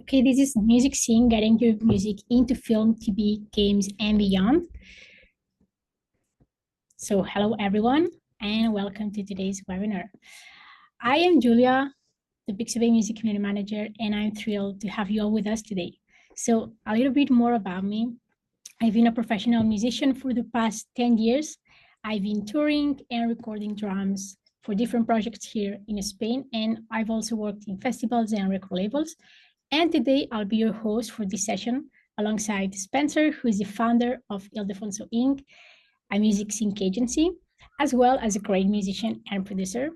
Okay, this is Music Sync, getting your music into film, TV, games, and beyond. So hello, everyone, and welcome to today's webinar. I am Julia, the Pixabay Music Community Manager, and I'm thrilled to have you all with us today. So a little bit more about me. I've been a professional musician for the past 10 years. I've been touring and recording drums for different projects here in Spain, and I've also worked in festivals and record labels. And today I'll be your host for this session alongside Spencer, who is the founder of Ildefonso Inc, a music sync agency, as well as a great musician and producer.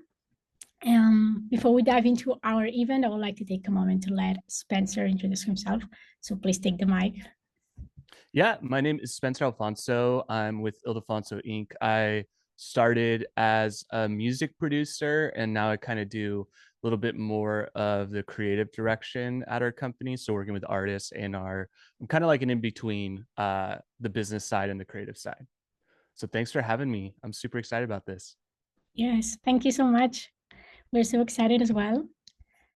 Before we dive into our event, I would like to take a moment to let Spencer introduce himself. So please take the mic. Yeah, my name is Spencer Alfonso. I'm with Ildefonso Inc. I started as a music producer, and now I kind of do a little bit more of the creative direction at our company. So working with artists and I'm kind of like an in-between the business side and the creative side. So thanks for having me. I'm super excited about this. Yes, thank you so much. We're so excited as well.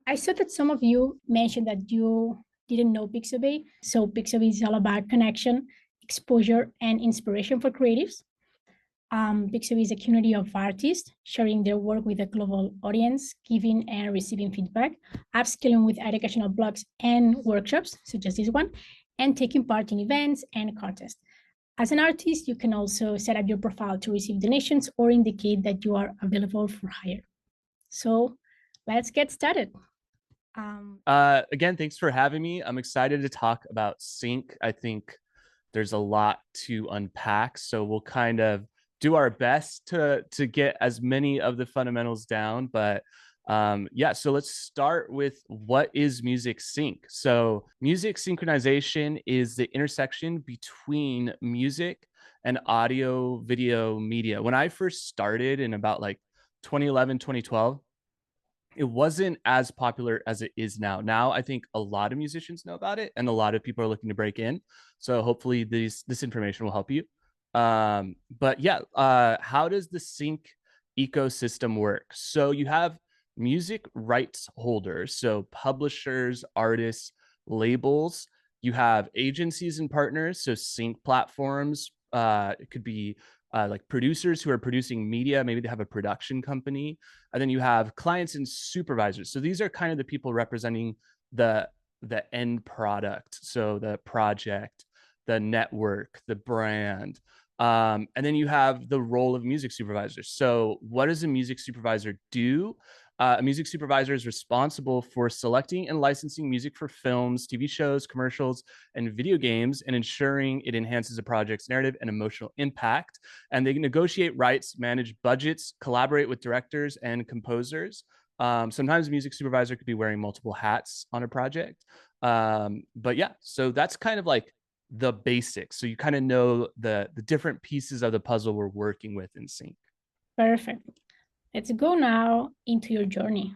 I saw that some of you mentioned that you didn't know Pixabay. So Pixabay is all about connection, exposure, and inspiration for creatives. Pixabay is a community of artists sharing their work with a global audience, giving and receiving feedback, upskilling with educational blogs and workshops, such as this one, and taking part in events and contests. As an artist, you can also set up your profile to receive donations or indicate that you are available for hire. So let's get started. Again, thanks for having me. I'm excited to talk about sync. I think there's a lot to unpack, so we'll kind of do our best to get as many of the fundamentals down. But yeah, so let's start with what is music sync. So music synchronization is the intersection between music and audio video media. When I first started in about like 2011, 2012, it wasn't as popular as it is now. Now I think a lot of musicians know about it and a lot of people are looking to break in. So hopefully this information will help you. But yeah, how does the sync ecosystem work? So you have music rights holders, so publishers, artists, labels. You have agencies and partners, so sync platforms. It could be like producers who are producing media. Maybe they have a production company. And then you have clients and supervisors. So these are kind of the people representing the end product. So the project, the network, the brand. And then you have the role of music supervisors. So what does a music supervisor do? A music supervisor is responsible for selecting and licensing music for films, TV shows, commercials, and video games, and ensuring it enhances a project's narrative and emotional impact. And they negotiate rights, manage budgets, collaborate with directors and composers. Sometimes a music supervisor could be wearing multiple hats on a project. But yeah, so that's kind of like the basics. So you kind of know the different pieces of the puzzle we're working with in sync. Perfect. Let's go now into your journey.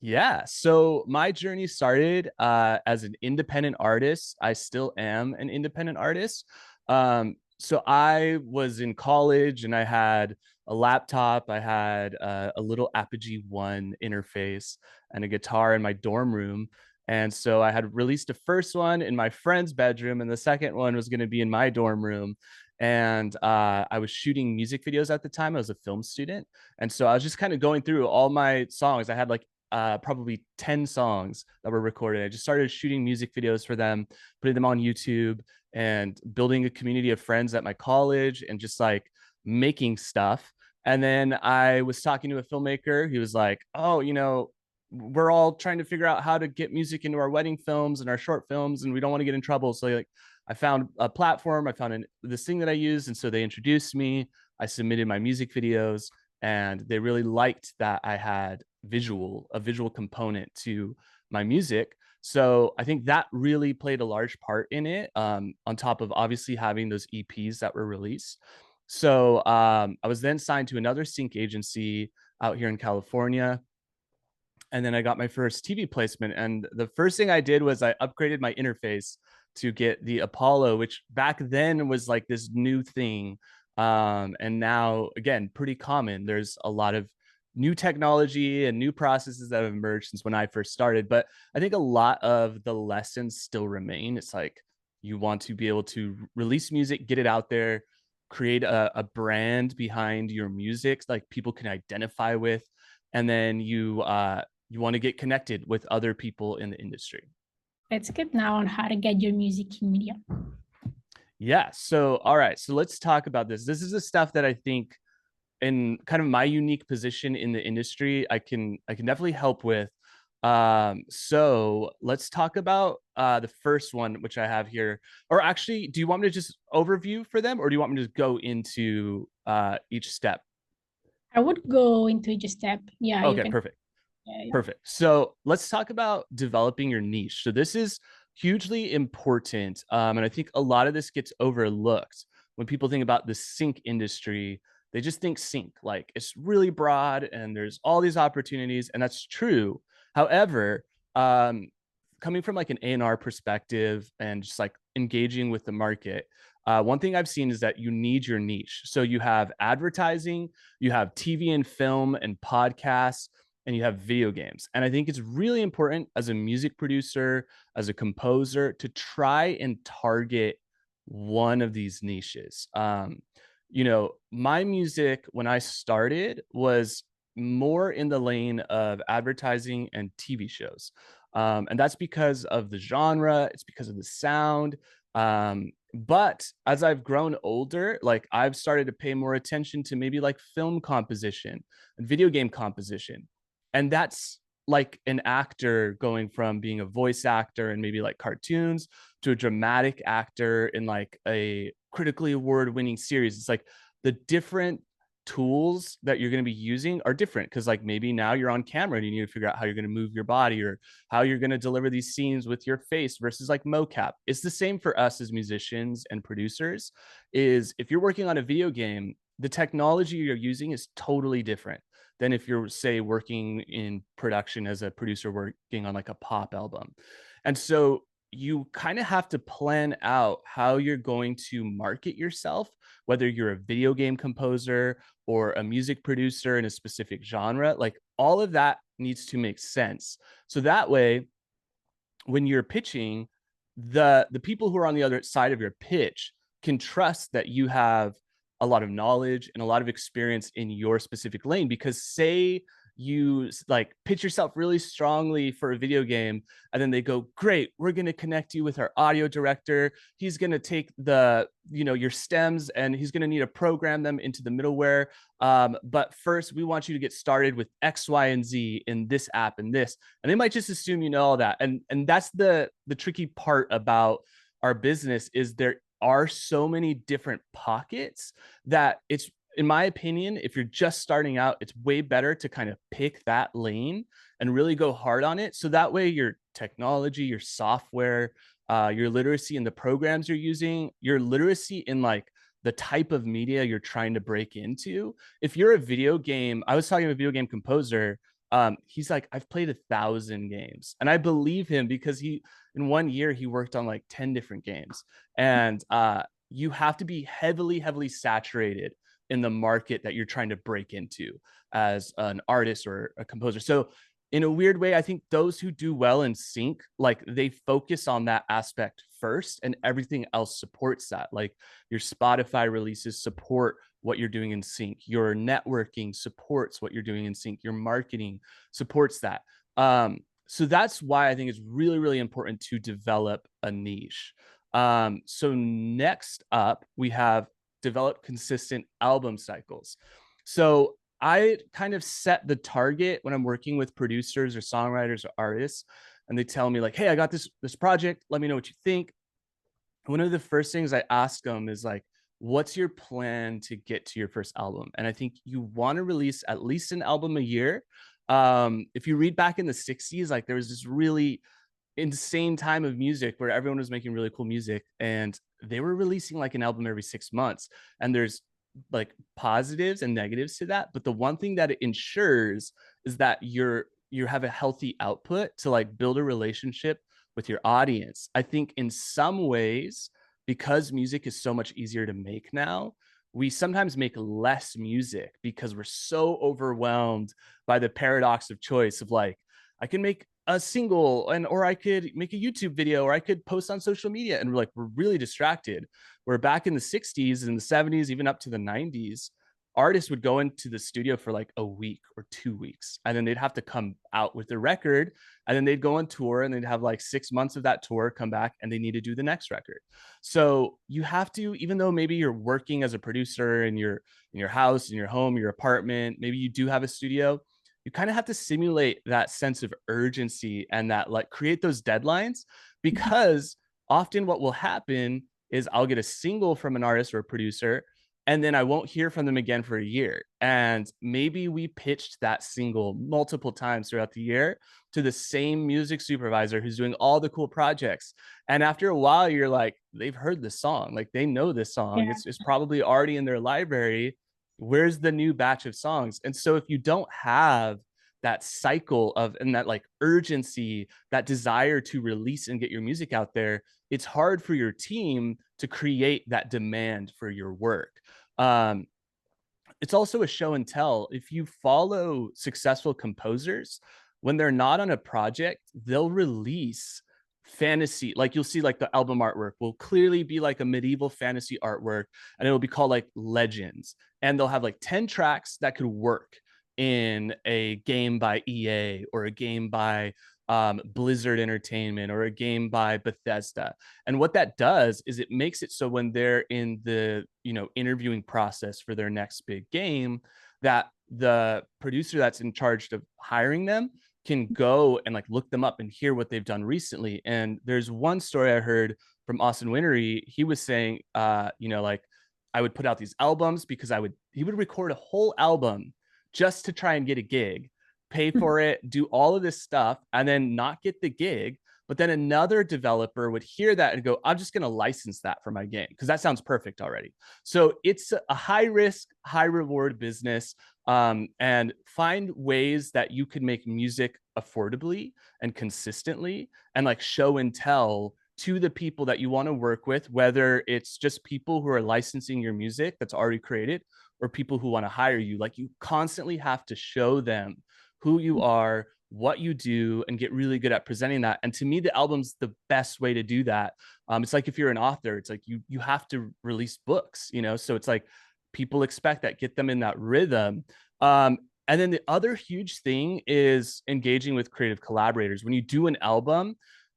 Yeah, so my journey started as an independent artist. I still am an independent artist. So I was in college and I had a laptop. I had a little Apogee 1 interface and a guitar in my dorm room. And so I had released the first one in my friend's bedroom, and the second one was going to be in my dorm room. And I was shooting music videos at the time. I was a film student. And so I was just kind of going through all my songs. I had like probably 10 songs that were recorded. I just started shooting music videos for them, putting them on YouTube, and building a community of friends at my college and just like making stuff. And then I was talking to a filmmaker. He was like, oh, we're all trying to figure out how to get music into our wedding films and our short films, and we don't want to get in trouble. So like, I found a platform, I found this thing that I used. And so they introduced me. I submitted my music videos, and they really liked that I had a visual component to my music. So I think that really played a large part in it, on top of obviously having those EPs that were released. So I was then signed to another sync agency out here in California. And then I got my first TV placement. And the first thing I did was I upgraded my interface to get the Apollo, which back then was like this new thing. And now, again, pretty common. There's a lot of new technology and new processes that have emerged since when I first started. But I think a lot of the lessons still remain. It's like you want to be able to release music, get it out there, create a brand behind your music, like people can identify with, and then you want to get connected with other people in the industry. Let's get now on how to get your music in media. Yeah. So, all right. So let's talk about this. This is the stuff that I think in kind of my unique position in the industry, I can definitely help with. So let's talk about the first one, which I have here. Or actually, do you want me to just overview for them, or do you want me to just go into each step? I would go into each step. Yeah, you Okay, can. perfect. Yeah. Perfect. So let's talk about developing your niche. So this is hugely important. And I think a lot of this gets overlooked when people think about the sync industry. They just think sync, like it's really broad and there's all these opportunities, and that's true. However, um, coming from like an A&R perspective and just like engaging with the market, one thing I've seen is that you need your niche. So you have advertising, you have TV and film and podcasts, and you have video games. And I think it's really important as a music producer, as a composer, to try and target one of these niches. My music when I started was more in the lane of advertising and TV shows. And that's because of the genre, it's because of the sound. But as I've grown older, like I've started to pay more attention to maybe like film composition and video game composition. And that's like an actor going from being a voice actor and maybe like cartoons to a dramatic actor in like a critically award winning series. It's like the different tools that you're going to be using are different, because like maybe now you're on camera and you need to figure out how you're going to move your body or how you're going to deliver these scenes with your face versus like mocap. It's the same for us as musicians and producers. Is if you're working on a video game, the technology you're using is totally different than if you're, say, working in production as a producer working on like a pop album. And so you kind of have to plan out how you're going to market yourself, whether you're a video game composer or a music producer in a specific genre. Like all of that needs to make sense. So that way, when you're pitching, the people who are on the other side of your pitch can trust that you have a lot of knowledge and a lot of experience in your specific lane. Because say you like pitch yourself really strongly for a video game, and then they go, great, we're going to connect you with our audio director. He's going to take your stems and he's going to need to program them into the middleware. But first we want you to get started with X, Y, and Z in this app and this. And they might just assume you know all that. And that's the tricky part about our business, is there are so many different pockets that it's, in my opinion, if you're just starting out, it's way better to kind of pick that lane and really go hard on it. So that way your technology, your software, your literacy in the programs you're using, your literacy in like the type of media you're trying to break into. If you're a video game, I was talking to a video game composer. He's like, I've played 1,000 games. And I believe him, because in 1 year, he worked on like 10 different games. And you have to be heavily, heavily saturated in the market that you're trying to break into as an artist or a composer. So in a weird way, I think those who do well in sync, like they focus on that aspect first, and everything else supports that. Like your Spotify releases support what you're doing in sync. Your networking supports what you're doing in sync. Your marketing supports that. So that's why I think it's really, really important to develop a niche. So next up, we have develop consistent album cycles. So I kind of set the target when I'm working with producers or songwriters or artists, and they tell me like, hey, I got this project. Let me know what you think. One of the first things I ask them is like, what's your plan to get to your first album? And I think you want to release at least an album a year. If you read back in the 60s, like there was this really insane time of music where everyone was making really cool music, and they were releasing like an album every 6 months. And there's like positives and negatives to that, but the one thing that it ensures is that you have a healthy output to like build a relationship with your audience. I think in some ways, because music is so much easier to make now, we sometimes make less music because we're so overwhelmed by the paradox of choice of like, I can make a single or I could make a YouTube video or I could post on social media, and we're really distracted. Where back in the 60s and the 70s, even up to the 90s, artists would go into the studio for like a week or 2 weeks, and then they'd have to come out with their record, and then they'd go on tour, and they'd have like 6 months of that tour, come back, and they need to do the next record. So you have to, even though maybe you're working as a producer in your house, in your home, your apartment, maybe you do have a studio, you kind of have to simulate that sense of urgency and that like create those deadlines, because often what will happen is I'll get a single from an artist or a producer, and then I won't hear from them again for a year. And maybe we pitched that single multiple times throughout the year to the same music supervisor who's doing all the cool projects. And after a while, you're like, they've heard this song, like they know this song. Yeah. It's probably already in their library. Where's the new batch of songs? And so if you don't have that cycle of and that like urgency, that desire to release and get your music out there, it's hard for your team to create that demand for your work. Um, it's also a show and tell. If you follow successful composers, when they're not on a project, they'll release fantasy. Like you'll see like the album artwork will clearly be like a medieval fantasy artwork, and it'll be called like Legends. And they'll have like 10 tracks that could work in a game by EA or a game by Blizzard Entertainment or a game by Bethesda. And what that does is it makes it so when they're in the, interviewing process for their next big game, that the producer that's in charge of hiring them can go and like look them up and hear what they've done recently. And there's one story I heard from Austin Wintory. He was saying, like I would put out these albums because he would record a whole album just to try and get a gig, pay for it, do all of this stuff, and then not get the gig. But then another developer would hear that and go, I'm just going to license that for my game because that sounds perfect already. So it's a high risk, high reward business. And find ways that you can make music affordably and consistently and like show and tell to the people that you want to work with, whether it's just people who are licensing your music that's already created or people who want to hire you. Like you constantly have to show them who you are, what you do, and get really good at presenting that. And to me, the album's the best way to do that. It's like if you're an author, it's like you have to release books, so it's like people expect that, get them in that rhythm. And then the other huge thing is engaging with creative collaborators. When you do an album,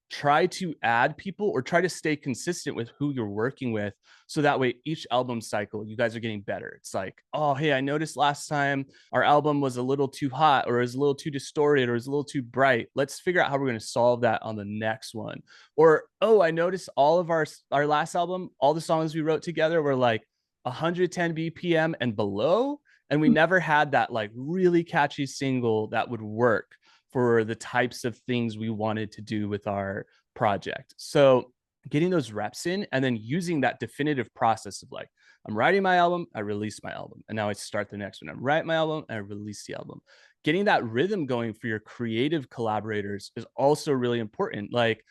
try to add people or try to stay consistent with who you're working with. So that way, each album cycle, you guys are getting better. It's like, oh, hey, I noticed last time our album was a little too hot or is a little too distorted or is a little too bright. Let's figure out how we're going to solve that on the next one. Or, oh, I noticed all of our last album, all the songs we wrote together were like 110 BPM and below. And we never had that like really catchy single that would work for the types of things we wanted to do with our project. So getting those reps in and then using that definitive process of like, I'm writing my album, I release my album, and now I start the next one. I'm writing my album and I release the album. Getting that rhythm going for your creative collaborators is also really important. Like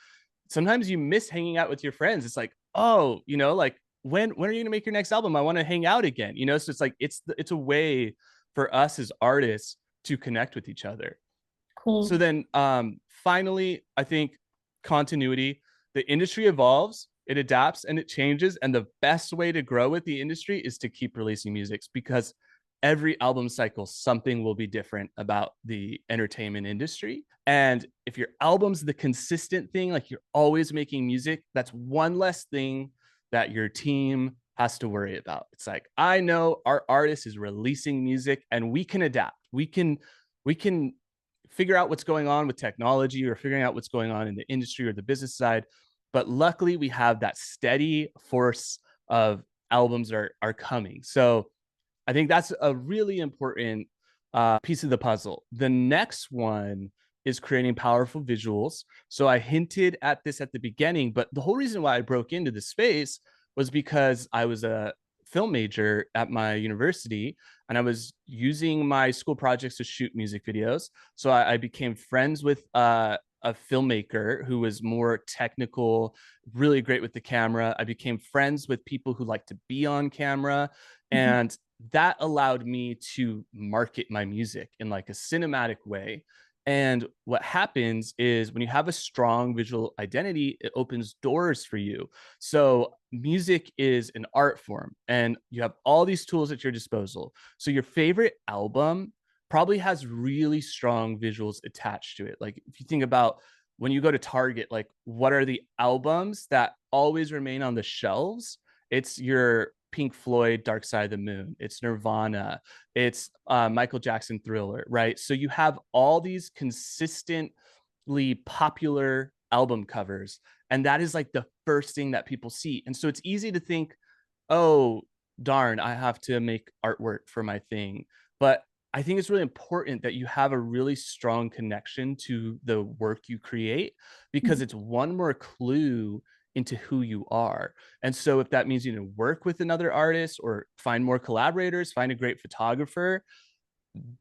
sometimes you miss hanging out with your friends. It's like, oh, like when are you gonna make your next album? I want to hang out again. So it's like it's a way for us as artists to connect with each other. Cool. So then finally, I think continuity. The industry evolves, it adapts, and it changes. And the best way to grow with the industry is to keep releasing music, because every album cycle, something will be different about the entertainment industry. And if your album's the consistent thing, like you're always making music, that's one less thing that your team has to worry about. It's like, I know our artist is releasing music and we can adapt. We can figure out what's going on with technology or figuring out what's going on in the industry or the business side. But luckily we have that steady force of albums are coming. So I think that's a really important piece of the puzzle. The next one is creating powerful visuals. So I hinted at this at the beginning, but the whole reason why I broke into the space was because I was a film major at my university and I was using my school projects to shoot music videos. So I became friends with a filmmaker who was more technical, really great with the camera. I became friends with people who like to be on camera. Mhm. And that allowed me to market my music in like a cinematic way. And what happens is when you have a strong visual identity, it opens doors for you. So music is an art form and you have all these tools at your disposal. So your favorite album probably has really strong visuals attached to it. Like if you think about when you go to Target, like what are the albums that always remain on the shelves? It's your Pink Floyd Dark Side of the Moon, it's Nirvana, it's Michael Jackson Thriller, right? So you have all these consistently popular album covers, and that is like the first thing that people see. And so it's easy to think, oh, darn, I have to make artwork for my thing. But I think it's really important that you have a really strong connection to the work you create because Mhm. it's one more clue into who you are. And so if that means you know work with another artist or find more collaborators, find a great photographer,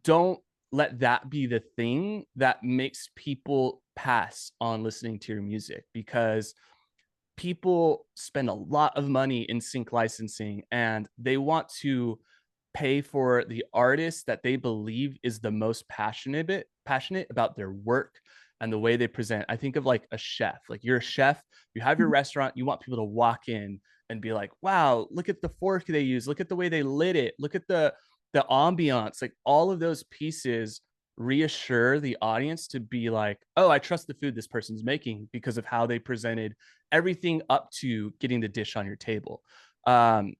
don't let that be the thing that makes people pass on listening to your music because people spend a lot of money in sync licensing and they want to pay for the artist that they believe is the most passionate about their work and the way they present. I think of like a chef. Like you're a chef, you have your Mhm. restaurant, you want people to walk in and be like, "Wow, look at the fork they use. Look at the way they lit it. Look at the ambiance." Like all of those pieces reassure the audience to be like, "Oh, I trust the food this person's making because of how they presented everything up to getting the dish on your table." Um,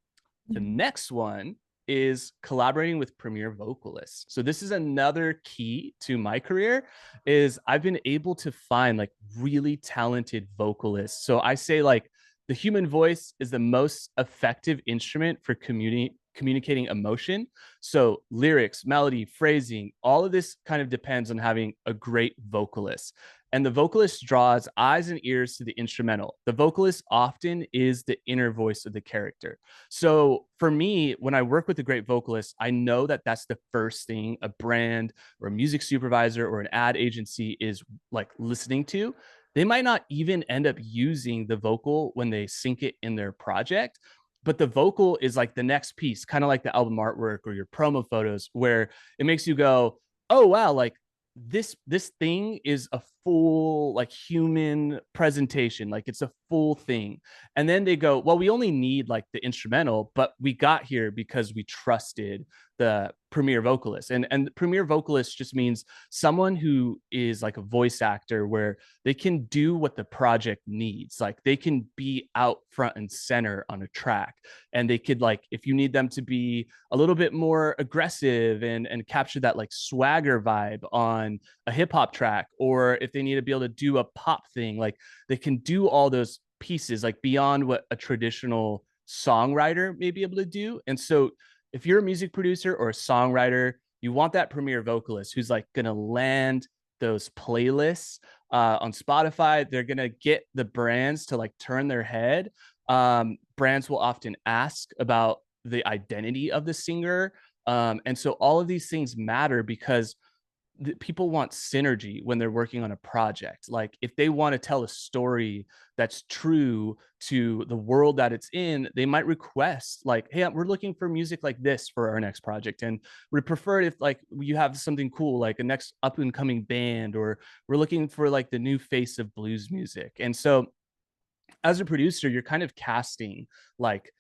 the Yeah. next one is collaborating with premier vocalists. So this is another key to my career is I've been able to find like really talented vocalists. So I say like the human voice is the most effective instrument for communicating emotion. So lyrics, melody, phrasing, all of this kind of depends on having a great vocalist. And the vocalist draws eyes and ears to the instrumental. The vocalist often is the inner voice of the character. So for me, when I work with a great vocalist, I know that that's the first thing a brand or a music supervisor or an ad agency is like listening to. They might not even end up using the vocal when they sync it in their project, but the vocal is like the next piece, kind of like the album artwork or your promo photos, where it makes you go, "Oh wow, like this thing is a full like human presentation, like it's a full thing." And then they go, "Well, we only need like the instrumental, but we got here because we trusted the premier vocalist." And the premier vocalist just means someone who is like a voice actor where they can do what the project needs. Like they can be out front and center on a track. And they could like, if you need them to be a little bit more aggressive and capture that like swagger vibe on a hip hop track, or if they need to be able to do a pop thing, like they can do all those pieces like beyond what a traditional songwriter may be able to do. And so if you're a music producer or a songwriter, you want that premier vocalist who's like going to land those playlists on Spotify. They're going to get the brands to like turn their head. Brands will often ask about the identity of the singer. And so all of these things matter because people want synergy when they're working on a project. Like if they want to tell a story that's true to the world that it's in, they might request like, "Hey, we're looking for music like this for our next project, and we prefer it if like you have something cool like a next up and coming band, or we're looking for like the new face of blues music." And so as a producer, you're kind of casting like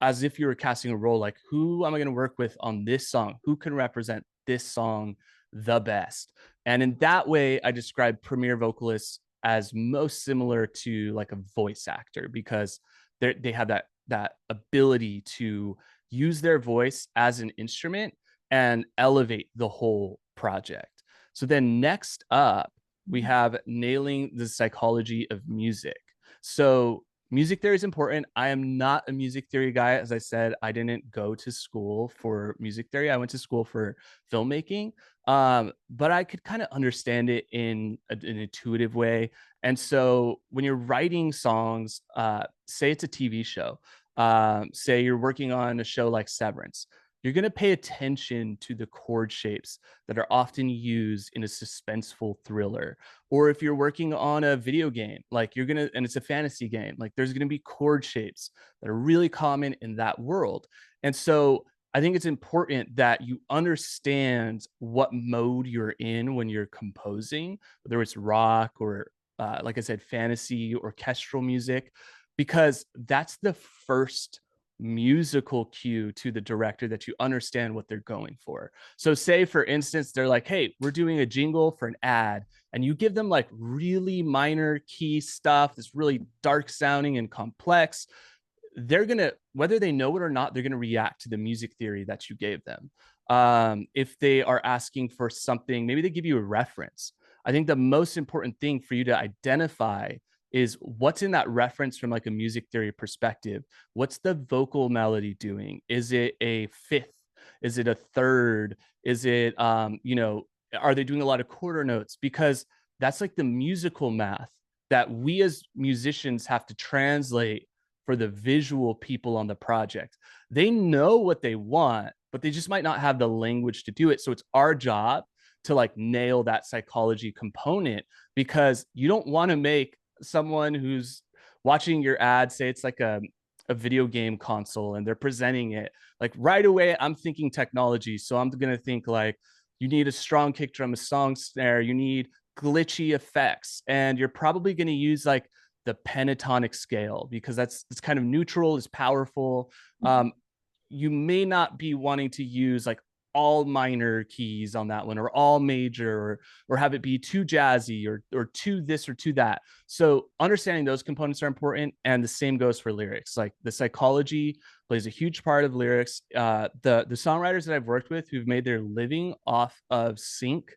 as if you were casting a role, like who am I going to work with on this song? Who can represent this song the best? And in that way, I describe premier vocalists as most similar to like a voice actor because they have that ability to use their voice as an instrument and elevate the whole project. So then next up, we Mhm. have nailing the psychology of music. So music theory is important. I am not a music theory guy. As I said, I didn't go to school for music theory. I went to school for filmmaking. But I could kind of understand it in an intuitive way. And so when you're writing songs, say it's a TV show, say you're working on a show like Severance, you're going to pay attention to the chord shapes that are often used in a suspenseful thriller. Or if you're working on a video game, like you're going to, and it's a fantasy game, like there's going to be chord shapes that are really common in that world. And so I think it's important that you understand what mode you're in when you're composing, whether it's rock or, like I said, fantasy, orchestral music, because that's the first musical cue to the director that you understand what they're going for. So say for instance, they're like, hey, we're doing a jingle for an ad, and you give them like really minor key stuff that's really dark sounding and complex. They're going to, whether they know it or not, they're going to react to the music theory that you gave them. If they are asking for something, maybe they give you a reference. I think the most important thing for you to identify is what's in that reference from like a music theory perspective. What's the vocal melody doing? Is it a fifth? Is it a third? Is it, are they doing a lot of quarter notes? Because that's like the musical math that we as musicians have to translate for the visual people on the project. They know what they want, but they just might not have the language to do it. So it's our job to like nail that psychology component, because you don't want to make someone who's watching your ad say it's like a video game console and they're presenting it like right away. I'm thinking technology. So I'm going to think like you need a strong kick drum, a song snare, you need glitchy effects, and you're probably going to use like the pentatonic scale because that's kind of neutral, is powerful. You may not be wanting to use like all minor keys on that one, or all major, or have it be too jazzy, or too this or too that. So understanding those components are important, and the same goes for lyrics. Like the psychology plays a huge part of lyrics. The songwriters that I've worked with who've made their living off of sync,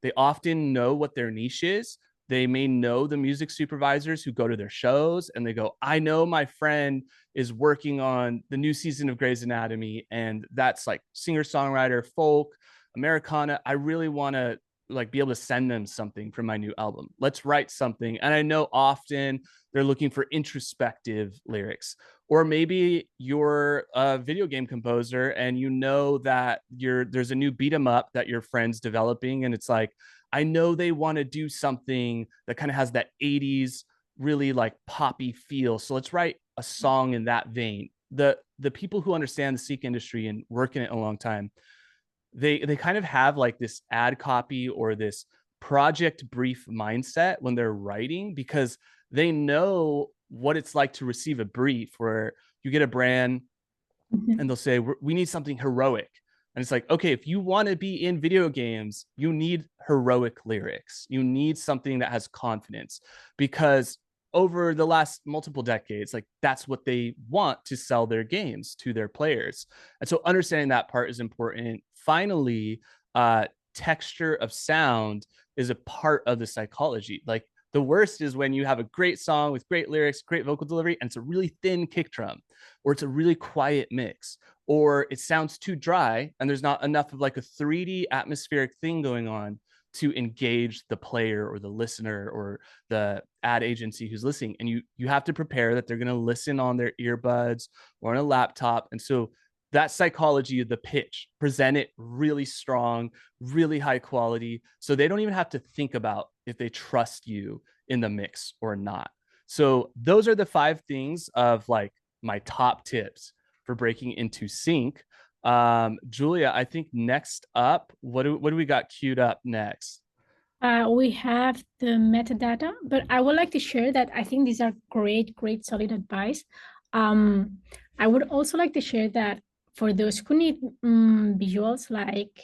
they often know what their niche is. They may know the music supervisors who go to their shows and they go, I know my friend is working on the new season of Grey's Anatomy, and that's like singer-songwriter, folk, Americana. I really want to like be able to send them something from my new album. Let's write something. And I know often they're looking for introspective lyrics. Or maybe you're a video game composer and you know that there's a new beat 'em up that your friend's developing, and it's like, I know they want to do something that kind of has that 80s really like poppy feel. So let's write a song in that vein. The people who understand the sync industry and work in it a long time, they kind of have like this ad copy or this project brief mindset when they're writing, because they know what it's like to receive a brief where you get a brand and they'll say, we need something heroic. And it's like, okay, if you want to be in video games, you need heroic lyrics. You need something that has confidence, because over the last multiple decades, like that's what they want to sell their games to their players. And so understanding that part is important. Finally, texture of sound is a part of the psychology. Like the worst is when you have a great song with great lyrics, great vocal delivery, and it's a really thin kick drum, or it's a really quiet mix, or it sounds too dry and there's not enough of like a 3D atmospheric thing going on to engage the player or the listener or the ad agency who's listening. And you have to prepare that they're going to listen on their earbuds or on a laptop. And so that psychology of the pitch, present it really strong, really high quality, so they don't even have to think about if they trust you in the mix or not. So those are the 5 things of like my top tips for breaking into sync. Julia, I think next up, what do we got queued up next? We have the metadata, but I would like to share that I think these are great, solid advice. I would also like to share that for those who need visuals, like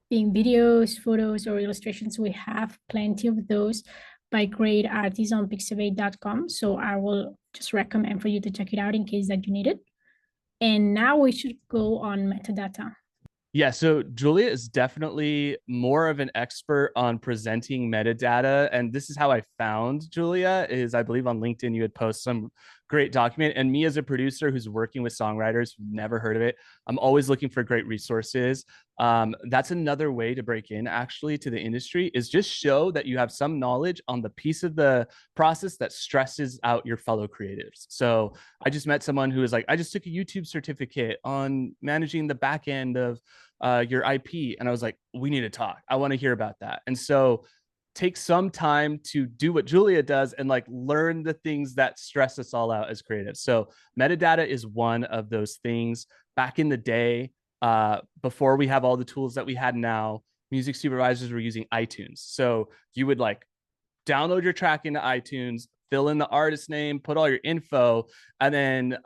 being videos, photos, or illustrations, we have plenty of those by great artists on pixabay.com. So I will just recommend for you to check it out in case that you need it. And now we should go on metadata. Yeah, so Julia is definitely more of an expert on presenting metadata. And this is how I found Julia, is I believe on LinkedIn you had posted some great document. And me as a producer who's working with songwriters who've never heard of it, I'm always looking for great resources. That's another way to break in actually to the industry, is just show that you have some knowledge on the piece of the process that stresses out your fellow creatives. So I just met someone who was like, I just took a YouTube certificate on managing the back end of your IP. And I was like, we need to talk. I want to hear about that. And so take some time to do what Julia does and like learn the things that stress us all out as creatives. So metadata is one of those things. Back in the day, before we have all the tools that we had now, music supervisors were using iTunes. So you would like download your track into iTunes, fill in the artist name, put all your info, and then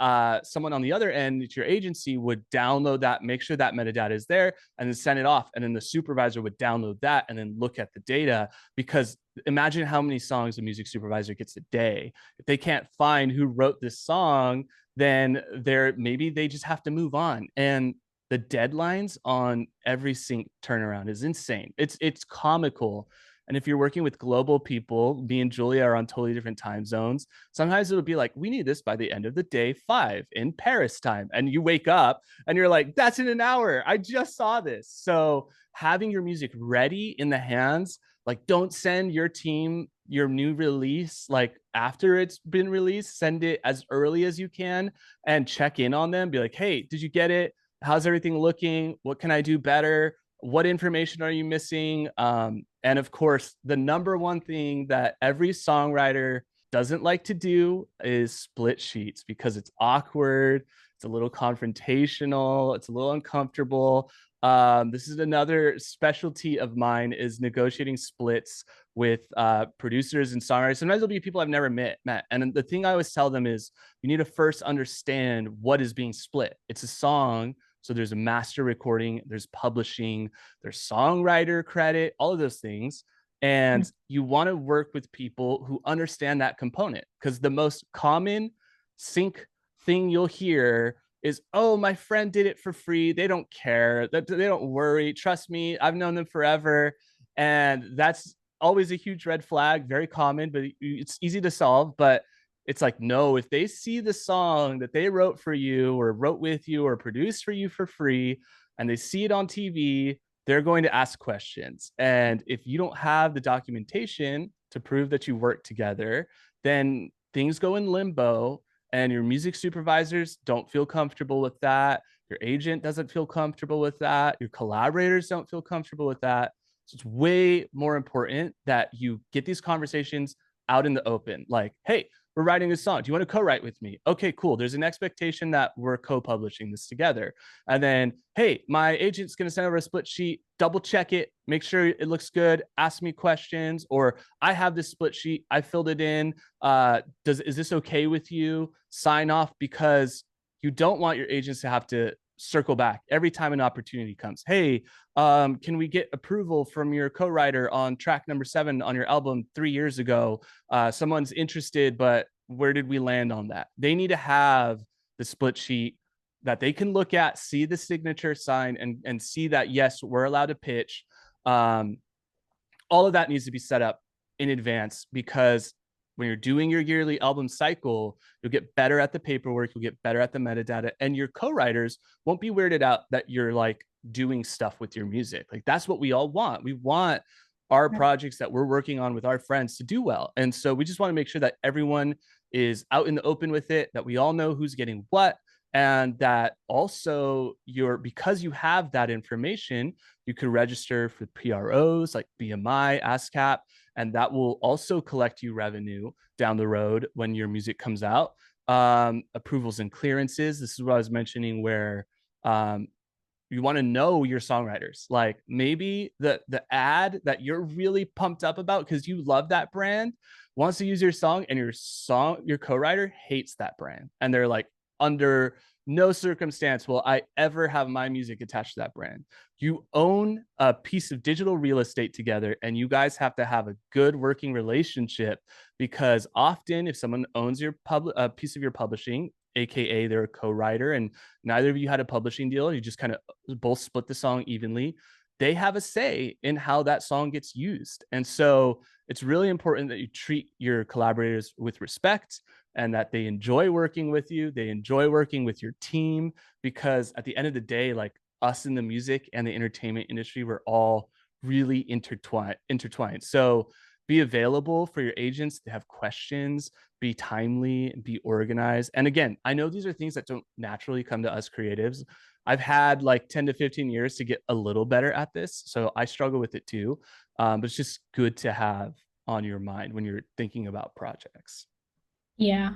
someone on the other end, it's your agency, would download that, make sure that metadata is there, and then send it off. And then the supervisor would download that and then look at the data. Because imagine how many songs a music supervisor gets a day. If they can't find who wrote this song, then maybe they just have to move on. And the deadlines on every sync turnaround is insane. It's comical. And if you're working with global people, me and Julia are on totally different time zones. Sometimes it'll be like, we need this by the end of the day 5 in Paris time. And you wake up and you're like, that's in an hour. I just saw this. So having your music ready in the hands, like don't send your team your new release like after it's been released. Send it as early as you can and check in on them. Be like, hey, did you get it? How's everything looking? What can I do better? What information are you missing? And of course, the number one thing that every songwriter doesn't like to do is split sheets, because it's awkward, it's a little confrontational, it's a little uncomfortable. This is another specialty of mine, is negotiating splits with producers and songwriters. Sometimes there'll be people I've never met. And the thing I always tell them is, you need to first understand what is being split. It's a song. So there's a master recording, there's publishing, there's songwriter credit, all of those things. And you want to work with people who understand that component, because the most common sync thing you'll hear is, oh, my friend did it for free. They don't care. They don't worry. Trust me, I've known them forever. And that's always a huge red flag, very common, but it's easy to solve. But it's like, no, if they see the song that they wrote for you or wrote with you or produced for you for free, and they see it on TV, they're going to ask questions. And if you don't have the documentation to prove that you work together, then things go in limbo, and your music supervisors don't feel comfortable with that. Your agent doesn't feel comfortable with that. Your collaborators don't feel comfortable with that. So it's way more important that you get these conversations out in the open. Like, hey, we're writing a song. Do you want to co-write with me? Okay, cool. There's an expectation that we're co-publishing this together. And then, hey, my agent's going to send over a split sheet, double check it, make sure it looks good, ask me questions, or I have this split sheet, I filled it in. Is this okay with you? Sign off, because you don't want your agents to have to circle back every time an opportunity comes. Hey, can we get approval from your co-writer on track number 7 on your album 3 years ago? Someone's interested, but where did we land on that? They need to have the split sheet that they can look at, see the signature sign, and see that, yes, we're allowed to pitch. All of that needs to be set up in advance, because when you're doing your yearly album cycle, you'll get better at the paperwork, you'll get better at the metadata, and your co-writers won't be weirded out that you're like doing stuff with your music. Like, that's what we all want. We want our projects that we're working on with our friends to do well. And so we just want to make sure that everyone is out in the open with it, that we all know who's getting what, and that also because you have that information, you can register for PROs like BMI, ASCAP, and that will also collect you revenue down the road when your music comes out. Approvals and clearances. This is what I was mentioning, where you want to know your songwriters. Like, maybe the ad that you're really pumped up about because you love that brand wants to use your song, and your co-writer hates that brand, and they're like, under no circumstance will I ever have my music attached to that brand. You own a piece of digital real estate together, and you guys have to have a good working relationship, because often if someone owns a piece of your publishing, aka they're a co-writer, and neither of you had a publishing deal, you just kind of both split the song evenly, they have a say in how that song gets used. And so it's really important that you treat your collaborators with respect, and that they enjoy working with you, they enjoy working with your team, because at the end of the day, like, us in the music and the entertainment industry, we're all really intertwined. So be available for your agents to have questions, be timely, be organized. And again, I know these are things that don't naturally come to us creatives. I've had like 10 to 15 years to get a little better at this. So I struggle with it too. But it's just good to have on your mind when you're thinking about projects. Yeah.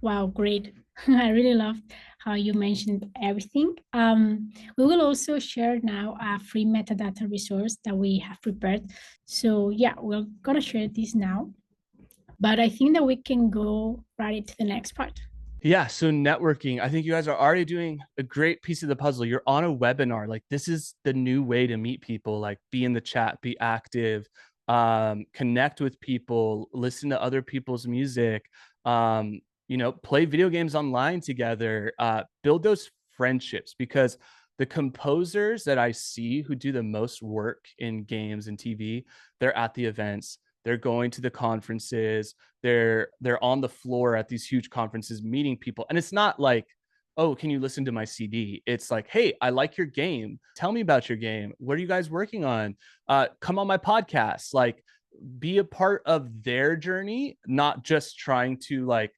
Wow, great. I really loved how you mentioned everything. We will also share now a free metadata resource that we have prepared. So yeah, we're gonna share this now, but I think that we can go right into the next part. Yeah. So networking, I think you guys are already doing a great piece of the puzzle. You're on a webinar. Like this is the new way to meet people, like be in the chat, be active, connect with people, listen to other people's music, play video games online together, build those friendships because the composers that I see who do the most work in games and TV, they're at the events, they're going to the conferences, they're on the floor at these huge conferences meeting people. And it's not like, oh, can you listen to my CD? It's like, hey, I like your game, tell me about your game, what are you guys working on, come on my podcast, like be a part of their journey, not just trying to like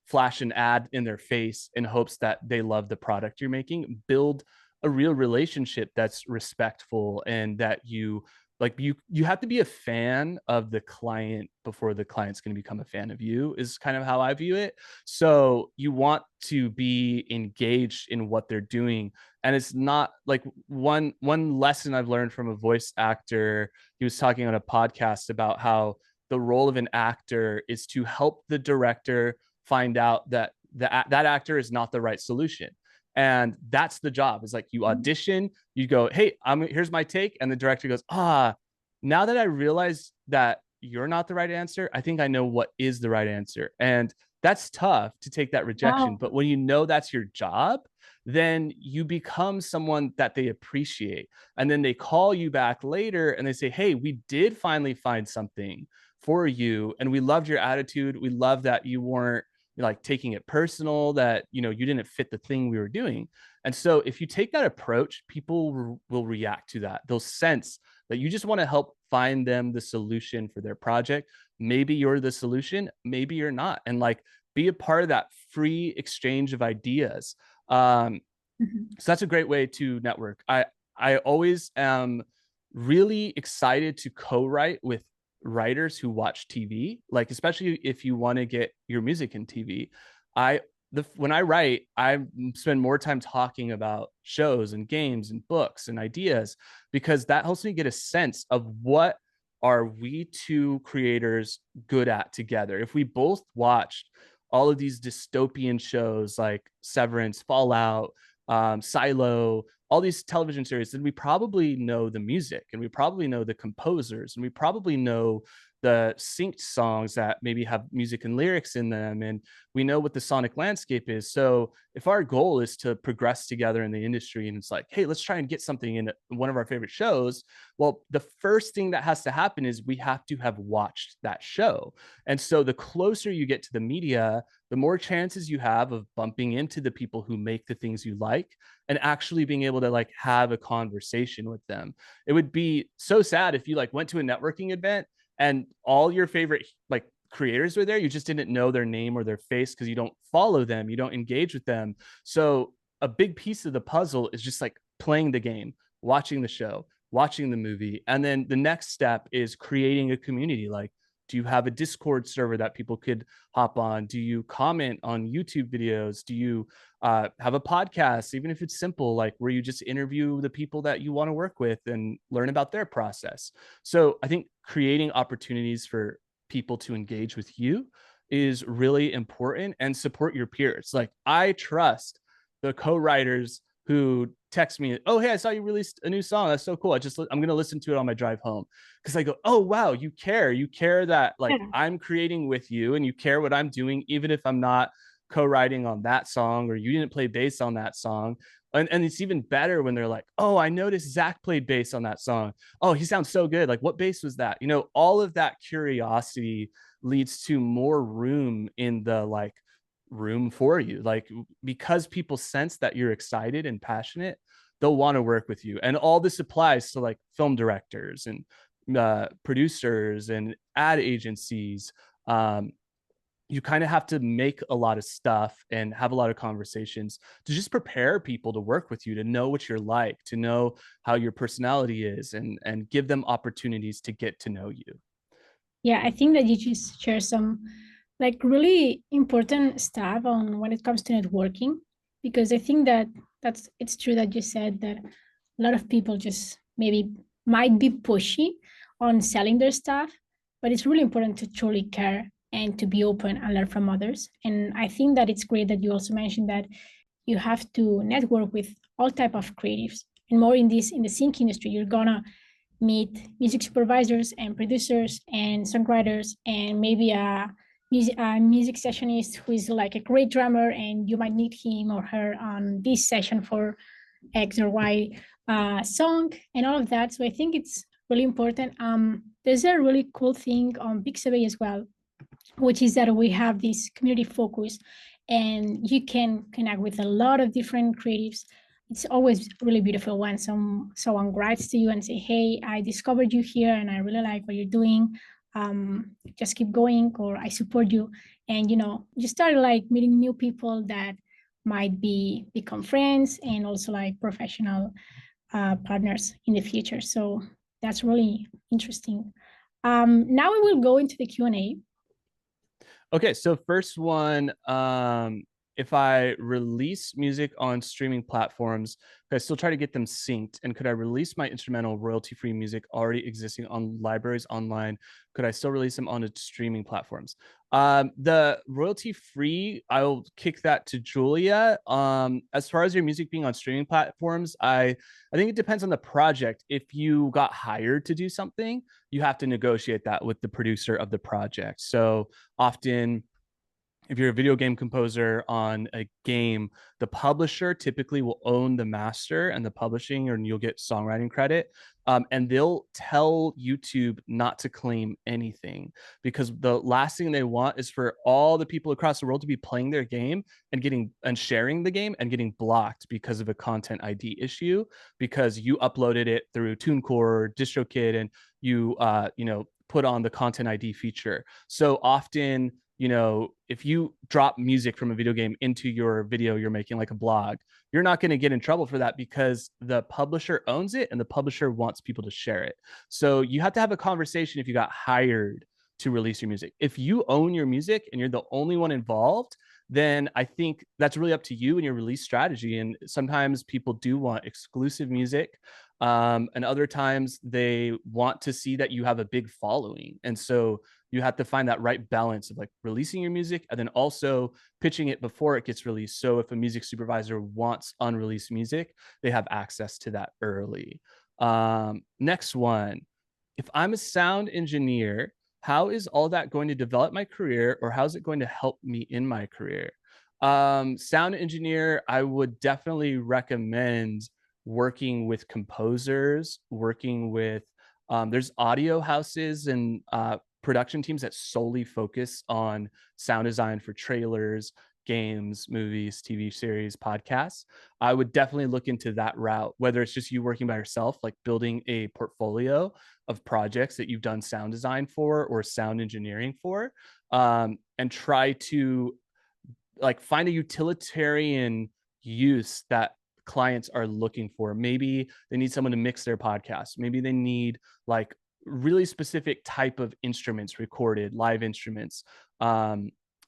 flash an ad in their face in hopes that they love the product you're making. Build a real relationship that's respectful and that you have to be a fan of the client before the client's going to become a fan of you, is kind of how I view it. So you want to be engaged in what they're doing. And it's not like one lesson I've learned from a voice actor. He was talking on a podcast about how the role of an actor is to help the director find out that that actor is not the right solution. And that's the job. Is like you audition, you go, hey, here's my take, and the director goes, now that I realize that you're not the right answer, I think I know what is the right answer. And that's tough to take that rejection. Wow. But when you know that's your job, then you become someone that they appreciate. And then they call you back later and they say, hey, we did finally find something for you. And we loved your attitude. We love that you weren't like taking it personal, that you didn't fit the thing we were doing. And so if you take that approach, people will react to that. They'll sense that you just want to help find them the solution for their project. Maybe you're the solution, maybe you're not. And like be a part of that free exchange of ideas. So that's a great way to network. I always am really excited to co-write with writers who watch TV, like especially if you want to get your music in TV. When I write, I spend more time talking about shows and games and books and ideas, because that helps me get a sense of what are we two creators good at together. If we both watched all of these dystopian shows like Severance, Fallout, Silo, all these television series, then we probably know the music and we probably know the composers and we probably know the synced songs that maybe have music and lyrics in them, and we know what the sonic landscape is. So if our goal is to progress together in the industry and it's like, hey, let's try and get something in one of our favorite shows, well, the first thing that has to happen is we have to have watched that show. And so the closer you get to the media, the more chances you have of bumping into the people who make the things you like and actually being able to like have a conversation with them. It would be so sad if you like went to a networking event and all your favorite like creators were there, you just didn't know their name or their face because you don't follow them, you don't engage with them. So a big piece of the puzzle is just like playing the game, watching the show, watching the movie, and then the next step is creating a community. Like, do you have a Discord server that people could hop on? Do you comment on YouTube videos? Do you have a podcast, even if it's simple, like where you just interview the people that you want to work with and learn about their process? So I think creating opportunities for people to engage with you is really important, and support your peers. Like I trust the co-writers who text me, oh, hey, I saw you released a new song. That's so cool. I'm going to listen to it on my drive home. Cause I go, oh, wow, you care that like Yeah. I'm creating with you and you care what I'm doing, even if I'm not co-writing on that song or you didn't play bass on that song. And it's even better when they're like, oh, I noticed Zach played bass on that song. Oh, he sounds so good. Like what bass was that? All of that curiosity leads to more room in the room for you, like because people sense that you're excited and passionate. they'll want to work with you. And all this applies to like film directors and producers and ad agencies. You kind of have to make a lot of stuff and have a lot of conversations to just prepare people to work with you, to know what you're like, to know how your personality is, and give them opportunities to get to know you. Yeah, I think that you just share some like really important stuff on when it comes to networking, because I think that it's true that you said that a lot of people just maybe might be pushy on selling their stuff, but it's really important to truly care and to be open and learn from others. And I think that it's great that you also mentioned that you have to network with all type of creatives, and more in the sync industry, you're gonna meet music supervisors and producers and songwriters, and maybe a music sessionist who is like a great drummer, and you might need him or her on this session for X or Y song and all of that. So I think it's really important. There's a really cool thing on Pixabay as well, which is that we have this community focus, and you can connect with a lot of different creatives. It's always really beautiful when someone writes to you and say, hey, I discovered you here and I really like what you're doing. Just keep going, or I support you. And you start like meeting new people that might become friends and also like professional partners in the future. So that's really interesting. Now we will go into the Q&A. Okay, so first one, if I release music on streaming platforms, could I still try to get them synced? And could I release my instrumental royalty-free music already existing on libraries online? Could I still release them on the streaming platforms? The royalty-free, I'll kick that to Julia. As far as your music being on streaming platforms, I think it depends on the project. If you got hired to do something, you have to negotiate that with the producer of the project. So often, if you're a video game composer on a game, the publisher typically will own the master and the publishing, and you'll get songwriting credit. And they'll tell YouTube not to claim anything, because the last thing they want is for all the people across the world to be playing their game and sharing the game and getting blocked because of a content ID issue, because you uploaded it through TuneCore or DistroKid, and you put on the content ID feature. So often, if you drop music from a video game into your video you're making, like a blog, you're not going to get in trouble for that, because the publisher owns it and the publisher wants people to share it. So you have to have a conversation if you got hired to release your music. If you own your music and you're the only one involved, then I think that's really up to you and your release strategy. And sometimes people do want exclusive music. And other times they want to see that you have a big following. And so you have to find that right balance of like releasing your music and then also pitching it before it gets released. So if a music supervisor wants unreleased music, they have access to that early. Next one, if I'm a sound engineer, how is all that going to develop my career, or how is it going to help me in my career? Sound engineer, I would definitely recommend working with composers, working with there's audio houses and production teams that solely focus on sound design for trailers, games, movies, TV series, podcasts. I would definitely look into that route, whether it's just you working by yourself, like building a portfolio of projects that you've done sound design for or sound engineering for, and try to like find a utilitarian use that clients are looking for. Maybe they need someone to mix their podcast. Maybe they need like really specific type of instruments recorded, live instruments.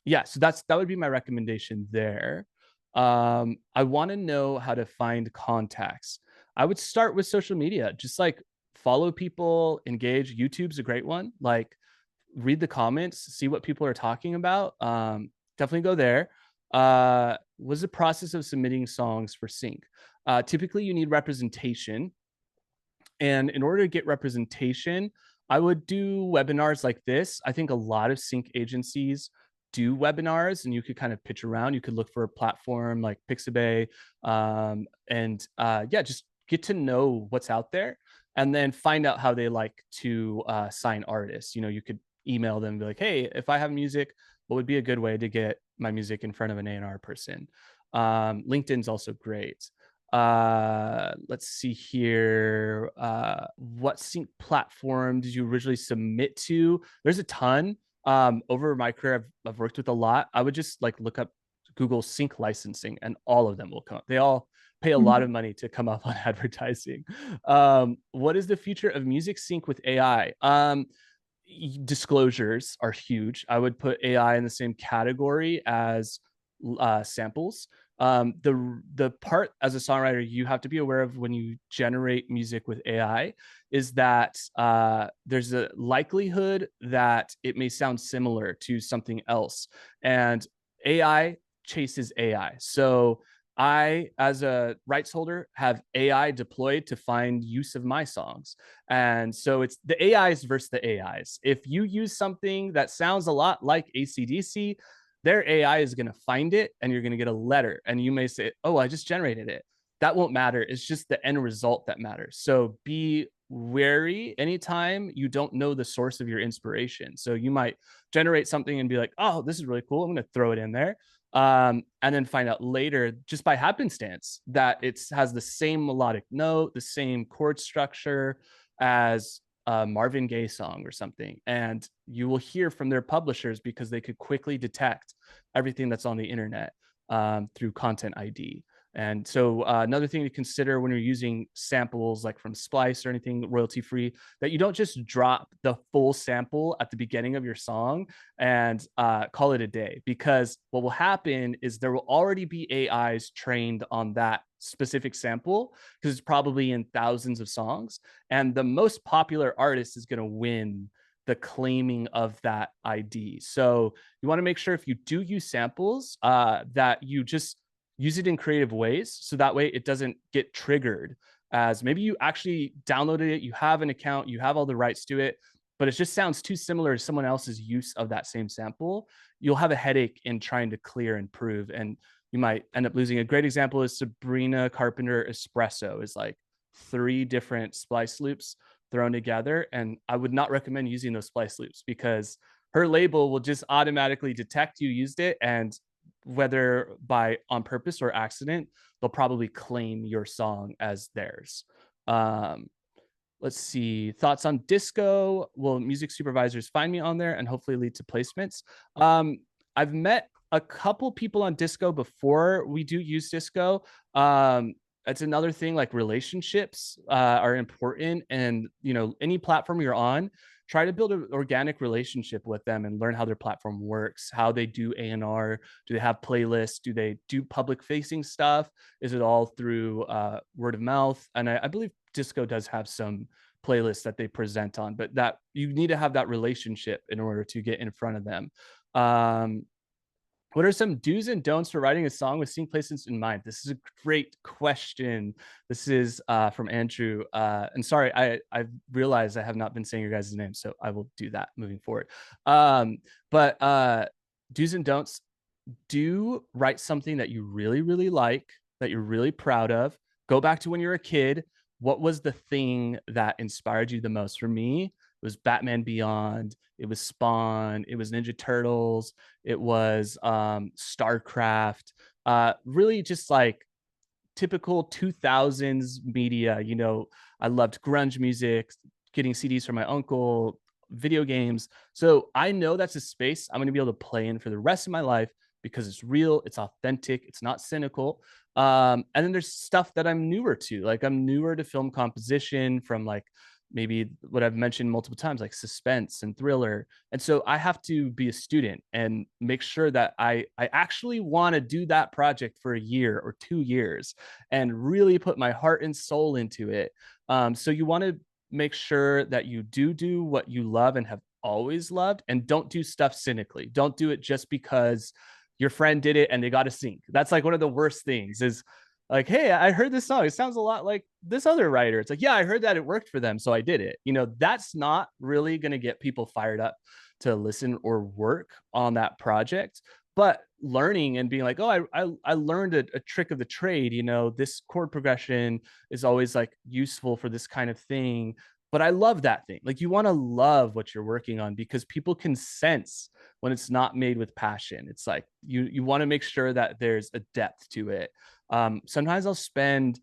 Yeah, so that would be my recommendation there. I want to know how to find contacts. I would start with social media, just like follow people, engage. YouTube's a great one. Like read the comments, see what people are talking about. Definitely go there. Was the process of submitting songs for sync? Typically, you need representation. And in order to get representation, I would do webinars like this. I think a lot of sync agencies do webinars, and you could kind of pitch around. You could look for a platform like Pixabay, yeah, just get to know what's out there, and then find out how they like to sign artists. You could email them and be like, hey, if I have music, what would be a good way to get my music in front of an A&R person? LinkedIn's also great. Let's see here. What sync platform did you originally submit to? There's a ton. Over my career, I've worked with a lot. I would just like look up Google sync licensing and all of them will come up. They all pay a lot of money to come up on advertising. What is the future of music sync with AI? Disclosures are huge. I would put AI in the same category as samples. The part as a songwriter you have to be aware of when you generate music with AI is that there's a likelihood that it may sound similar to something else, and AI chases AI. So I, as a rights holder, have AI deployed to find use of my songs. And so it's the AIs versus the AIs. If you use something that sounds a lot like AC/DC, their AI is going to find it and you're going to get a letter. And you may say, oh, I just generated it. That won't matter. It's just the end result that matters. So be wary anytime you don't know the source of your inspiration. So you might generate something and be like, oh, this is really cool. I'm going to throw it in there. And then find out later, just by happenstance, that it has the same melodic note, the same chord structure as a Marvin Gaye song or something. And you will hear from their publishers because they could quickly detect everything that's on the internet through Content ID. And so another thing to consider when you're using samples like from Splice or anything royalty free, that you don't just drop the full sample at the beginning of your song and call it a day, because what will happen is there will already be AIs trained on that specific sample because it's probably in thousands of songs. And the most popular artist is going to win the claiming of that ID. So you want to make sure if you do use samples that you just use it in creative ways. So that way it doesn't get triggered as maybe you actually downloaded it, you have an account, you have all the rights to it, but it just sounds too similar to someone else's use of that same sample. You'll have a headache in trying to clear and prove, and you might end up losing. A great example is Sabrina Carpenter Espresso is like 3 different splice loops thrown together. And I would not recommend using those splice loops because her label will just automatically detect you used it, and whether by on purpose or accident, they'll probably claim your song as theirs. Let's see, thoughts on disco. Will music supervisors find me on there and hopefully lead to placements? I've met a couple people on disco before. We do use disco. It's another thing, like relationships are important, and any platform you're on, try to build an organic relationship with them and learn how their platform works, how they do A&R. Do they have playlists? Do they do public facing stuff? Is it all through word of mouth? And I believe disco does have some playlists that they present on, but that you need to have that relationship in order to get in front of them. What are some do's and don'ts for writing a song with sync placements in mind? This is a great question. This is from Andrew. And sorry, I realized I have not been saying your guys' names, so I will do that moving forward. But do's and don'ts: do write something that you really, really like, that you're really proud of. Go back to when you were a kid. What was the thing that inspired you the most? For me, it was Batman Beyond. It was Spawn. It was Ninja Turtles. It was StarCraft. Really just like typical 2000s media. I loved grunge music, getting CDs from my uncle, video games. So I know that's a space I'm going to be able to play in for the rest of my life because it's real, it's authentic, it's not cynical. And then there's stuff that I'm newer to. Like I'm newer to film composition from like maybe what I've mentioned multiple times, like suspense and thriller. And so I have to be a student and make sure that I actually want to do that project for a year or 2 years and really put my heart and soul into it. So you want to make sure that you do what you love and have always loved, and don't do stuff cynically. Don't do it just because your friend did it and they got a sync. That's like one of the worst things is like, hey, I heard this song. It sounds a lot like this other writer. It's like, yeah, I heard that it worked for them, so I did it. That's not really going to get people fired up to listen or work on that project. But learning and being like, oh, I learned a trick of the trade. This chord progression is always like useful for this kind of thing. But I love that thing. Like, you want to love what you're working on, because people can sense when it's not made with passion. It's like you want to make sure that there's a depth to it. Sometimes I'll spend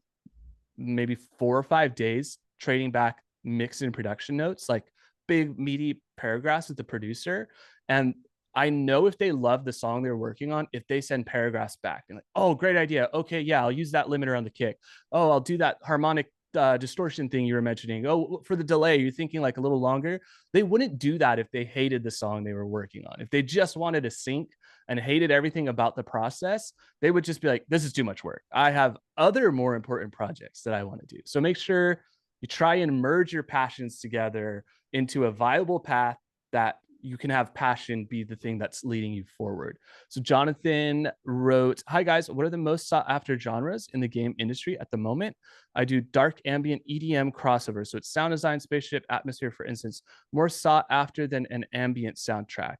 maybe 4 or 5 days trading back mix and production notes, like big meaty paragraphs with the producer. And I know if they love the song they're working on, if they send paragraphs back and like, oh, great idea. Okay, yeah, I'll use that limiter on the kick. Oh, I'll do that harmonic distortion thing you were mentioning. Oh, for the delay, you're thinking like a little longer. They wouldn't do that if they hated the song they were working on. If they just wanted to sync and hated everything about the process, they would just be like, this is too much work. I have other more important projects that I want to do. So make sure you try and merge your passions together into a viable path that you can have passion be the thing that's leading you forward. So Jonathan wrote, hi guys, what are the most sought after genres in the game industry at the moment? I do dark ambient EDM crossover. So it's sound design, spaceship, atmosphere, for instance, more sought after than an ambient soundtrack.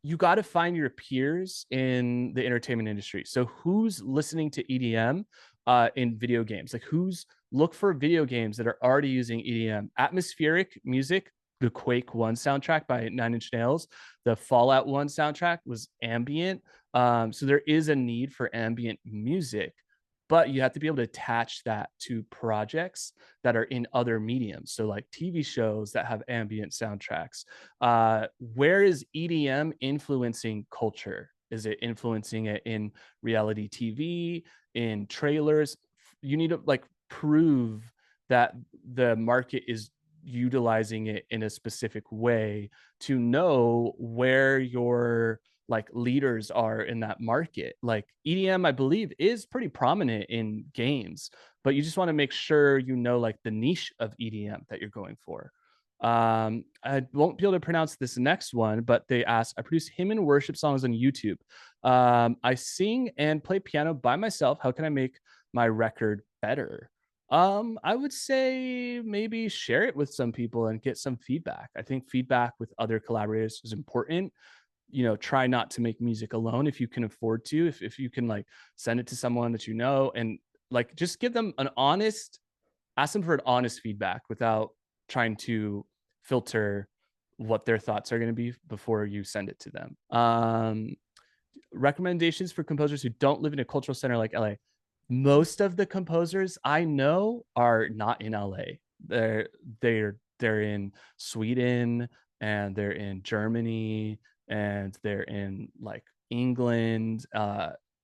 You got to find your peers in the entertainment industry. So who's listening to EDM in video games? Like, look for video games that are already using EDM. Atmospheric music, the Quake 1 soundtrack by Nine Inch Nails, the Fallout 1 soundtrack was ambient. So there is a need for ambient music, but you have to be able to attach that to projects that are in other mediums. So like TV shows that have ambient soundtracks. Where is EDM influencing culture? Is it influencing it in reality TV, in trailers? You need to like prove that the market is utilizing it in a specific way to know where your like leaders are in that market. Like EDM, I believe, is pretty prominent in games, but you just want to make sure you know like the niche of EDM that you're going for. I won't be able to pronounce this next one, but they asked, I produce hymn and worship songs on YouTube. I sing and play piano by myself. How can I make my record better? I would say maybe share it with some people and get some feedback. I think feedback with other collaborators is important. Try not to make music alone if you can afford to. If you can like send it to someone that you know, and like just give them ask them for an honest feedback without trying to filter what their thoughts are going to be before you send it to them. Recommendations for composers who don't live in a cultural center like LA. Most of the composers I know are not in LA. They're in Sweden, and they're in Germany, and they're in like England.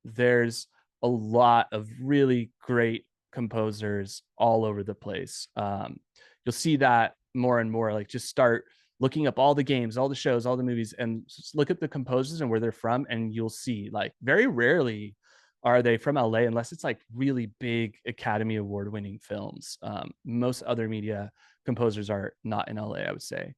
There's a lot of really great composers all over the place. You'll see that more and more. Like, just start looking up all the games, all the shows, all the movies, and just look at the composers and where they're from, and you'll see like very rarely are they from LA unless it's like really big Academy Award winning films. Most other media composers are not in LA, I would say.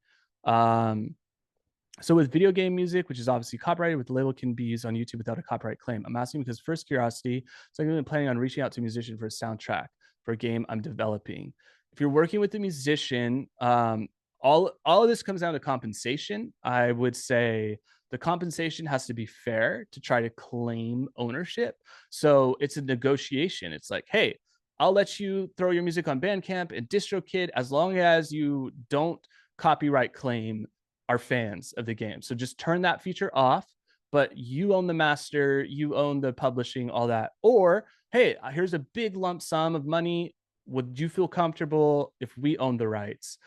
So with video game music, which is obviously copyrighted, with the label can be used on YouTube without a copyright claim. I'm asking because first curiosity, so I'm really planning on reaching out to a musician for a soundtrack for a game I'm developing. If you're working with a musician, all of this comes down to compensation. I would say the compensation has to be fair to try to claim ownership. So it's a negotiation. It's like, hey, I'll let you throw your music on Bandcamp and DistroKid as long as you don't copyright claim our fans of the game. So just turn that feature off, but you own the master, you own the publishing, all that. Or, hey, here's a big lump sum of money. Would you feel comfortable if we own the rights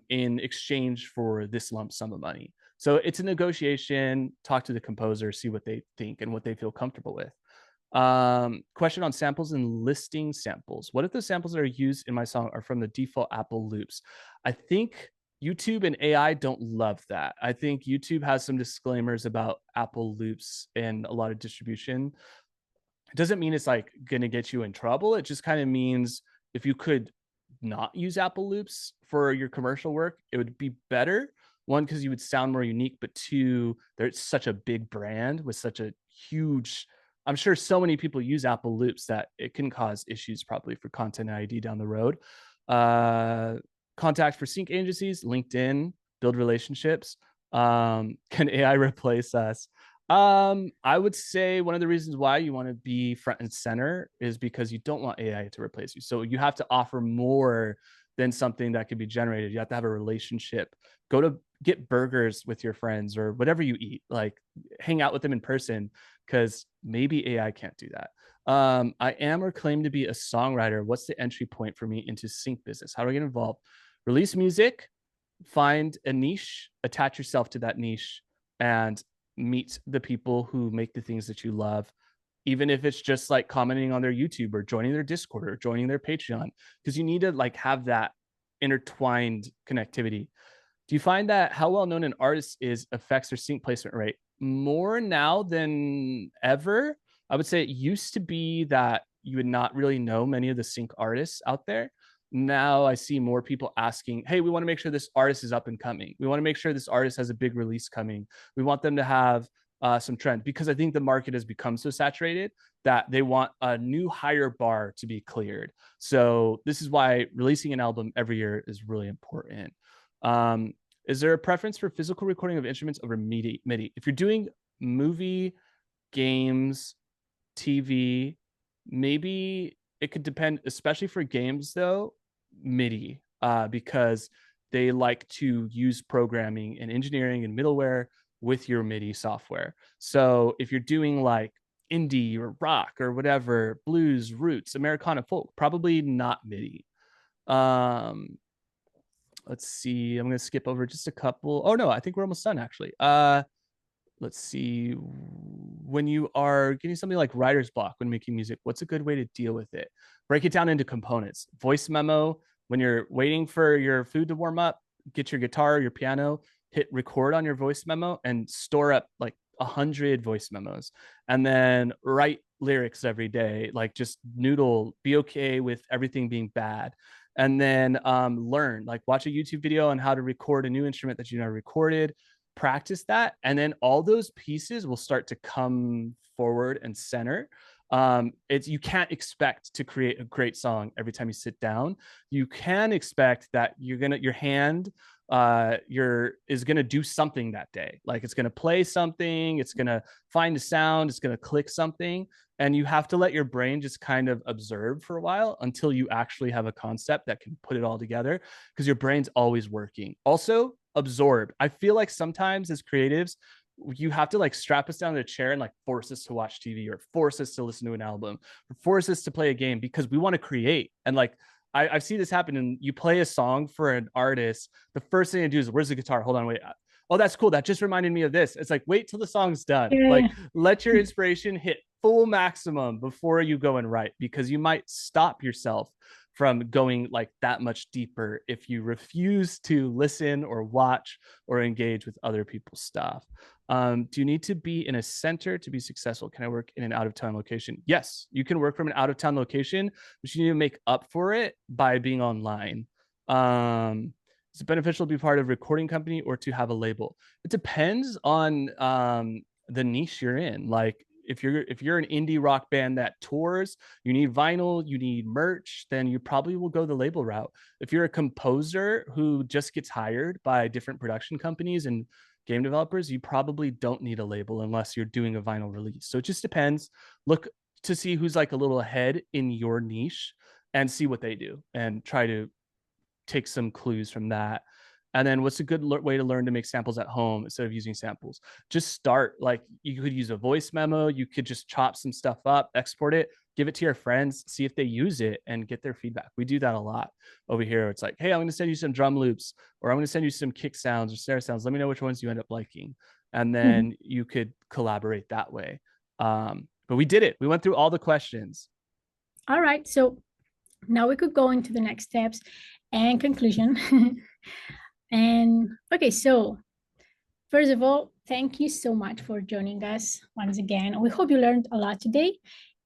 in exchange for this lump sum of money? So it's a negotiation. Talk to the composer, see what they think and what they feel comfortable with. Question on samples and listing samples. What if the samples that are used in my song are from the default Apple loops? I think YouTube and AI don't love that. I think YouTube has some disclaimers about Apple loops and a lot of distribution. It doesn't mean it's like going to get you in trouble. It just kind of means if you could not use Apple loops for your commercial work, it would be better. One, because you would sound more unique, but two, there's such a big brand with such a huge, I'm sure so many people use Apple loops that it can cause issues probably for content ID down the road. Contact for sync agencies, LinkedIn, build relationships. Can AI replace us? I would say one of the reasons why you want to be front and center is because you don't want AI to replace you. So you have to offer more than something that could be generated. You have to have a relationship. Go to get burgers with your friends or whatever you eat, like hang out with them in person, because maybe AI can't do that. I am or claim to be a songwriter. What's the entry point for me into sync business? How do I get involved? Release music, find a niche, attach yourself to that niche, and meet the people who make the things that you love, even if it's just like commenting on their YouTube or joining their Discord or joining their Patreon, because you need to like have that intertwined connectivity. Do you find that how well known an artist is affects their sync placement rate? More now than ever. I would say it used to be that you would not really know many of the sync artists out there. Now I see more people asking, hey, we want to make sure this artist is up and coming. We want to make sure this artist has a big release coming. We want them to have some trend, because I think the market has become so saturated that they want a new higher bar to be cleared. So this is why releasing an album every year is really important. Is there a preference for physical recording of instruments over MIDI? If you're doing movie, games, TV, maybe it could depend, especially for games though, MIDI, because they like to use programming and engineering and middleware with your MIDI software. So if you're doing like indie or rock or whatever, blues, roots, Americana, folk, probably not MIDI. Let's see. I'm going to skip over just a couple. Oh, no, I think we're almost done, actually. Let's see. When you are getting something like writer's block when making music, what's a good way to deal with it? Break it down into components. Voice memo. When you're waiting for your food to warm up, get your guitar, your piano, hit record on your voice memo and store up like 100 voice memos. And then write lyrics every day. Like just noodle, be okay with everything being bad. And then learn, like watch a YouTube video on how to record a new instrument that you never recorded, practice that, and then all those pieces will start to come forward and center. It's, you can't expect to create a great song every time you sit down. You can expect that your hand is gonna do something that day. Like it's gonna play something, it's gonna find a sound, it's gonna click something, and you have to let your brain just kind of observe for a while until you actually have a concept that can put it all together, because your brain's always working. Also, absorb. I feel like sometimes as creatives, you have to like strap us down to a chair and like force us to watch TV or force us to listen to an album or force us to play a game because we want to create. And like I've seen this happen. And you play a song for an artist, the first thing they do is, where's the guitar? Hold on, wait. Oh, that's cool. That just reminded me of this. It's like, wait till the song's done. Yeah. Like, let your inspiration hit full maximum before you go and write, because you might stop yourself from going like that much deeper if you refuse to listen or watch or engage with other people's stuff. Do you need to be in a center to be successful? Can I work in an out-of-town location? Yes, you can work from an out-of-town location, but you need to make up for it by being online. Is it beneficial to be part of a recording company or to have a label? It depends on the niche you're in. Like if you're an indie rock band that tours, you need vinyl, you need merch, then you probably will go the label route. If you're a composer who just gets hired by different production companies and game developers, you probably don't need a label unless you're doing a vinyl release. So it just depends. Look to see who's like a little ahead in your niche and see what they do and try to take some clues from that. And then what's a good way to learn to make samples at home instead of using samples? Just start. Like you could use a voice memo. You could just chop some stuff up, export it, give it to your friends, see if they use it and get their feedback. We do that a lot over here. It's like, hey, I'm going to send you some drum loops, or I'm going to send you some kick sounds or snare sounds. Let me know which ones you end up liking. And then you could collaborate that way. But we did it. We went through all the questions. All right. So now we could go into the next steps and conclusion. And okay, so first of all, thank you so much for joining us once again. We hope you learned a lot today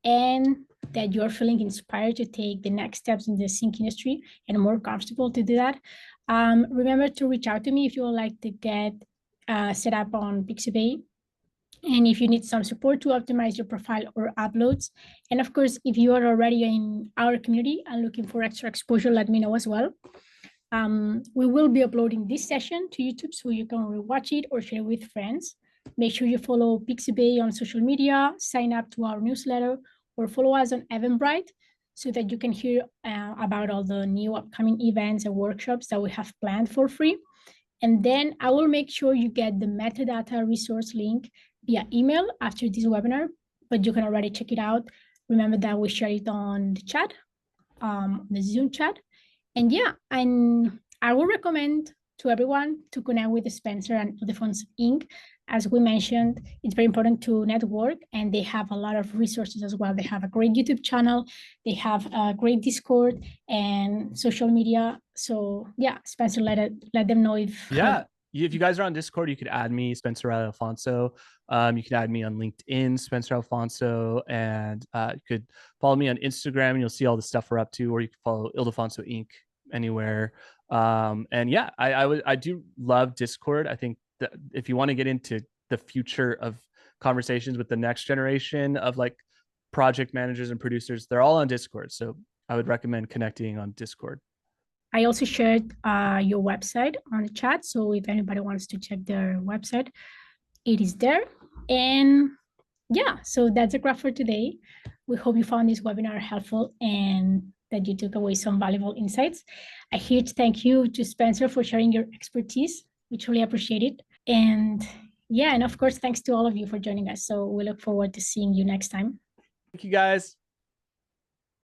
and that you're feeling inspired to take the next steps in the sync industry and more comfortable to do that. Remember to reach out to me if you would like to get set up on Pixabay, and if you need some support to optimize your profile or uploads. And of course, if you are already in our community and looking for extra exposure, let me know as well. We will be uploading this session to YouTube so you can rewatch it or share with friends. Make sure you follow Pixabay on social media, sign up to our newsletter, or follow us on Eventbrite so that you can hear about all the new upcoming events and workshops that we have planned for free. And then I will make sure you get the metadata resource link via email after this webinar, but you can already check it out. Remember that we share it on the chat, the Zoom chat. And yeah, and I will recommend to everyone to connect with Spencer and Ildefonso Inc. As we mentioned, it's very important to network, and they have a lot of resources as well. They have a great YouTube channel, they have a great Discord and social media. So yeah, Spencer, let them know if if you guys are on Discord, you could add me, Spencer Alfonso. You can add me on LinkedIn, Spencer Alfonso, and you could follow me on Instagram, and you'll see all the stuff we're up to. Or you can follow Ildefonso Inc. anywhere. And yeah, I do love Discord. I think that if you want to get into the future of conversations with the next generation of like project managers and producers, they're all on Discord. So I would recommend connecting on Discord. I also shared your website on the chat. So if anybody wants to check their website, it is there. And yeah, so that's a wrap for today. We hope you found this webinar helpful and that you took away some valuable insights. A huge thank you to Spencer for sharing your expertise. We truly appreciate it. And yeah, and of course, thanks to all of you for joining us. So we look forward to seeing you next time. Thank you, guys.